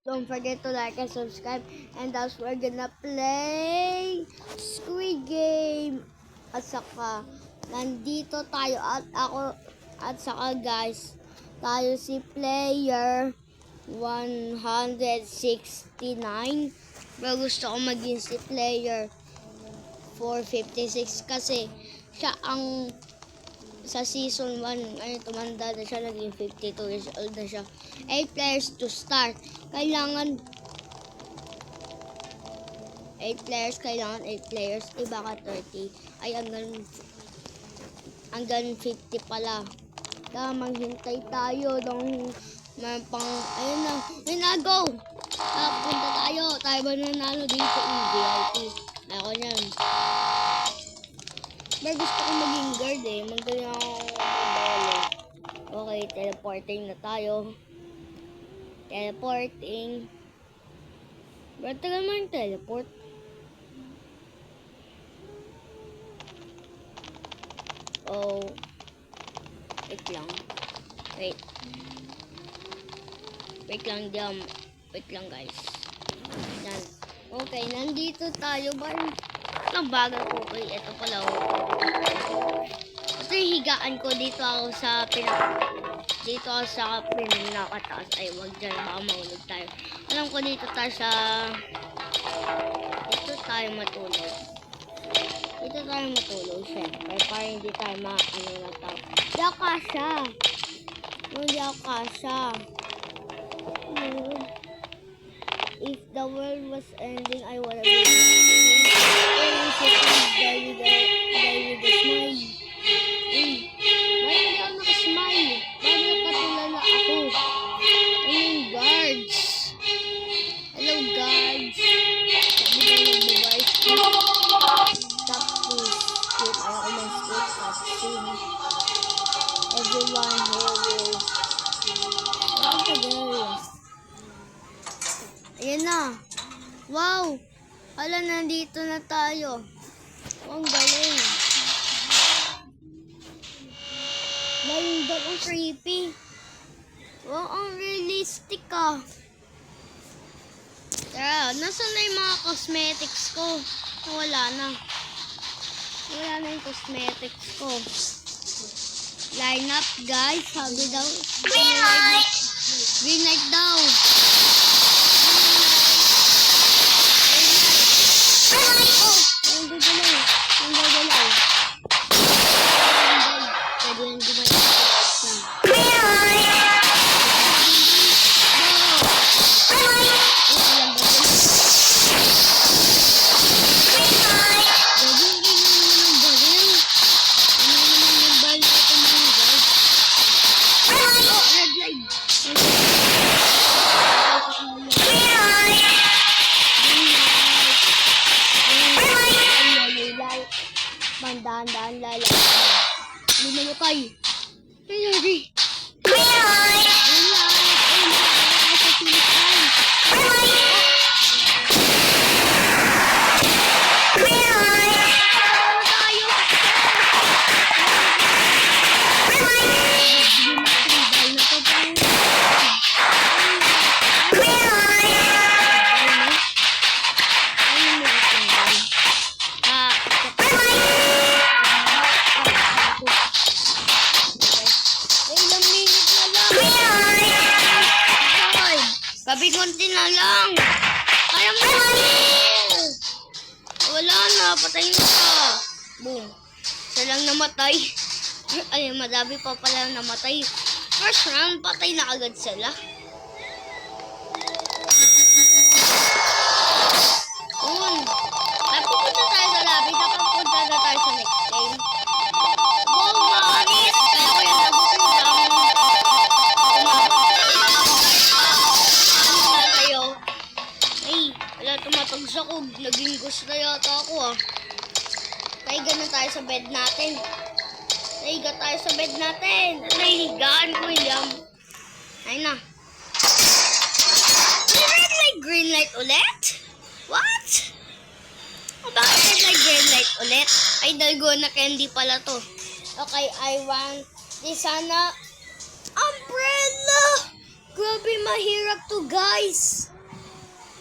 Don't forget to like and subscribe. And thus we're gonna play Squid Game. At saka, nandito tayo at ako, at saka guys, tayo si player 169. Pero gusto ko maging si player 456 kasi siya ang sa season 1, ay tumanda na siya, naging 52 years old na siya. 8 players to start. Kailangan 8 players, kailangan 8 players. Iba ka 30. Ay, hanggang 50 pala. Kaya maghintay tayo ng ayun na, go! Punta tayo. Tayo ba nanalo dito? VIP. Ako yan. Pero gusto ko maging guard eh. Magaling ako mag-bolo. Okay, teleporting na tayo. Teleporting. Ba't tagal mo yung teleport? Oh. Wait lang. Wait. Wait lang, wait lang guys. Yan. Okay, nandito tayo. Ang bagal ko. Okay, ito pala. Ito yung higaan ko. Dito ako sa pinakataas. Ay, wag dyan. Baka mahulog tayo. Alam ko dito tayo sa... Dito tayo matulog. Siyempre. Para hindi tayo na tao. Hindi ako kasha. If the world was ending, I wanna be die with a smile. Bakit hindi ako nakasmile? Bakit nakatulala ako? Guards. Hello, guards. Sabi na mag-device ko. Stop to skip. Ayaw ko mag-skip. Stop scene. Everyone here will... Bakit ka girl? Ayan na. Wow! Hala, nandito na tayo. Oh, ang galing. Galing daw, ang creepy. Wow, ang realistic ah. Tara, nasan na yung mga cosmetics ko? Wala na. Wala na yung cosmetics ko. Line up, guys. Sabi daw. Green light! Green light daw. Dahan-dahan lala. Lumalukay. Ay, lagi. Gabi konti na lang. Kaya mo na. Wala na. Patay na ka. Boom. Isa lang namatay. Ay, madami pa pala namatay. First round, patay na agad sila. Ay, pupunta tayo sa lobby. Dapat punta na tayo sa next game. Wow, makanis. Kaya ko yung nabutin lang. Tumatag sa kog, naging gusto na yata ako ah. Taiga na tayo sa bed natin. Nahihigaan ko yan. Ay na. Red light, green light ulit? What? Bakit red light, green light ulit? Ay, dalgona candy pala to. Okay, I want di sana umbrella. Grabe, mahirap to guys.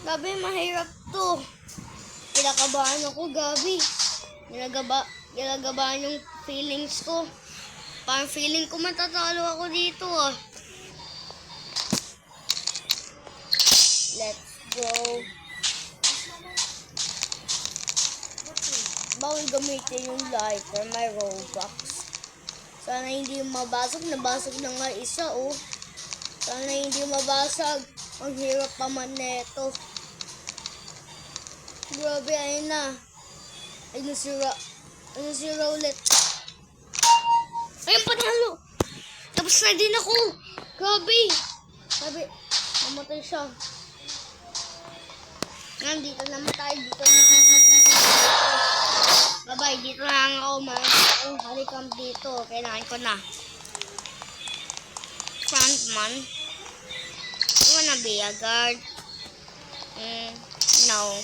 Gabi, mahirap to. Kinakabahan ako, Gabi. Ginagabahan yung feelings ko. Parang feeling ko matatalo ako dito ah. Let's go. Bawal gamitin yung lighter, may Robux. Sana hindi mabasag. Nabasag na nga isa oh. Sana hindi mabasag. Ang hirap pa man neto. Grabe, ayun na. Ay, nasira. Nasira ulit. Ayun, panalo. Tapos na din ako. Grabe. Grabe. Namatay siya. Nandito naman tayo. Dito naman ako. Bye-bye. Dito lang ako. Ang halikam dito. Kailangan ko na. Frontman. You wanna be a guard? No.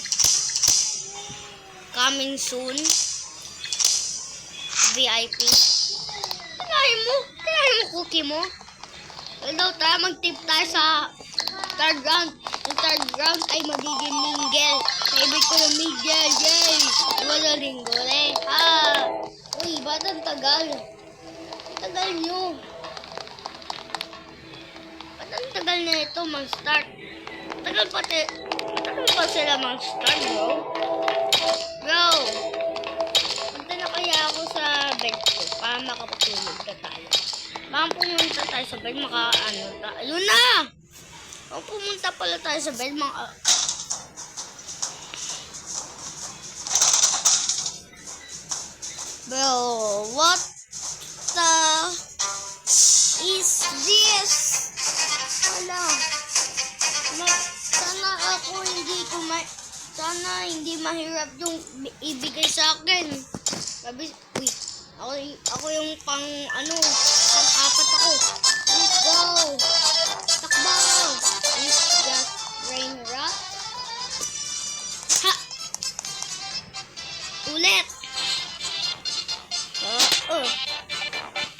Coming soon. VIP. Kinain mo cookie mo. Hello, tara mag-tip tayo sa third round. Yung third round ay magiging mingle. Favorite ko ng mingle. Yay! Wala linggo eh. Uy, ba't ang tagal? Tagal nyo. Ba't ang tagal na ito mag-start? Tagal pa sila mag-start, bro. Bro! Punta na kaya ako sa bed ko para makapatulog na tayo. Baka pumunta tayo sa bed, ayun na! Baka pumunta pala tayo sa bed, Bro, what the is this? Wala. Sana hindi mahirap yung ibigay sa akin. Sabi, wait. Ako yung pang-apat ako. Let's go. Takbo. It's just rain rock. Ha! Ulit.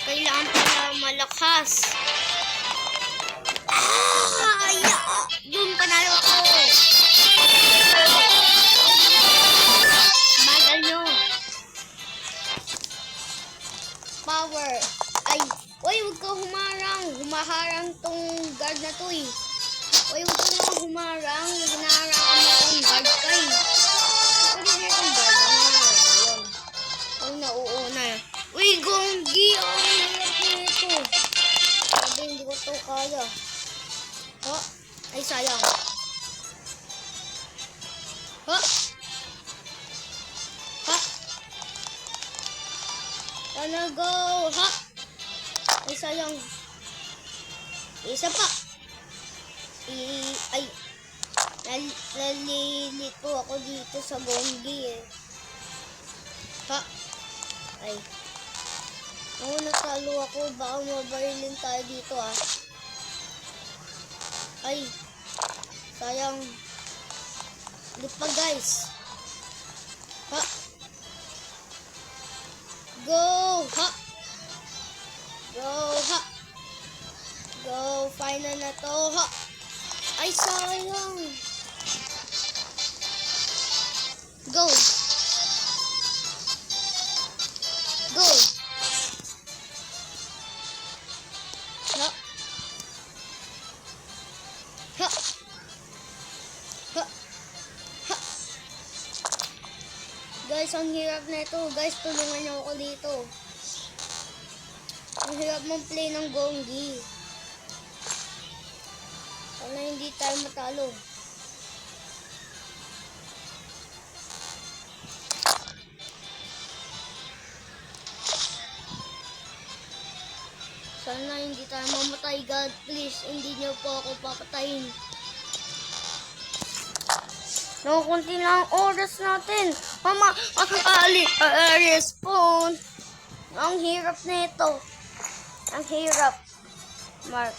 Kailangan pala malakas. Doon panalo ako. Bagal nyo. Power. Ay, uy, huwag ka humarang. Humaharang tong guard na to eh. Uy, huwag ka naman humarang. Hinaharangan mo tong guard ka eh. Pwede na itong guard. Ayun. Ang nauuna. Uy, Gonggi. Ang hirap nito. Sabi, hindi ko to kaya. Ay, sayang. Sana go. Ay, sayang. Isa pa. Ay. Nalilito ako dito sa Gonggi eh. Ay. Natalo ako. Baka mabarilin tayo dito ah. Ay. Sayang. Di pa guys. Go. Go. Final na to. Ay, sayang. Go. Guys, ang hirap na ito. Guys, tulungan niyo ako dito. Ang hirap mong play ng Gonggi. Sana hindi tayo matalo. Sana hindi tayo mamatay. God, please, hindi niyo po ako papatayin. Kunti lang oras natin. Mama, respond. Ang hirap nito. Ang hirap. Mark.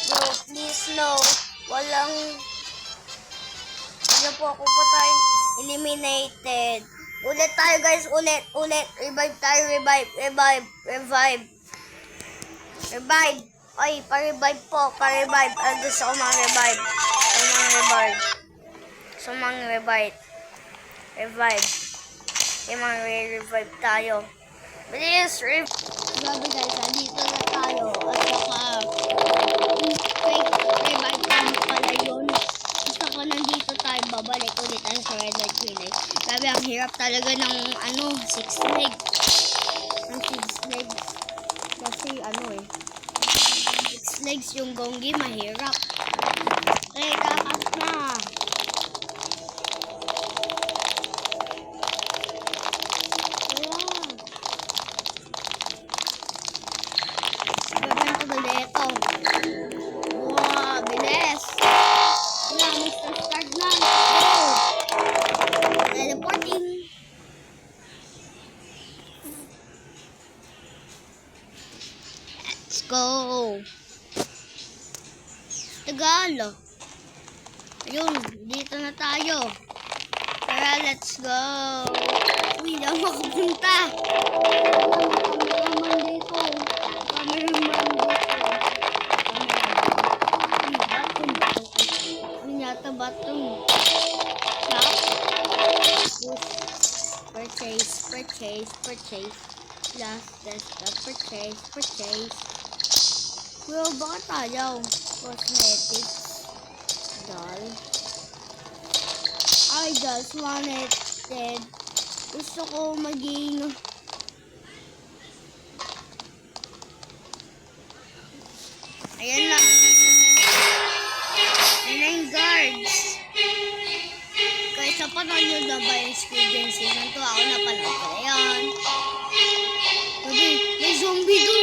No, please no. Walang... Hindi po ako patayin. Eliminated. Ulit tayo guys. Ulit. Revive tayo. Revive. Oy, pa-revive po, pa-revive. Gusto ko mang-revive. Gusto mang-revive. Revive. Okay, mang-revive tayo. Bilis, Grabe guys, dito na tayo. At saka, revive tayo pala yun. Gusto ko nandito tayo, babalik ulit ang sa Red Light Green Light. Grabe, ang hirap talaga ng, 6 legs. Ang 6 legs. Kasi, 6 legs yung gonggi, mahirap. Okay, takas na. Wow, bilis. Wala, Mr. Start na. Go. Teleporting. Let's go. Tagal. Ayun, dito na tayo. Tara, let's go. Uy, hindi ako makapunta. Cameraman dito. Cameraman dito. Batong. Shop. Purchase. Last desktop. Purchase. Well, baka tayo. Cosmetics. Doll. I just wanted. Gusto ko maging... Ayan na. Ayan guards. Kaysa panood nyo na ba yung Squid Game Season 2? Ako napanood ko na yan. May zombie doon.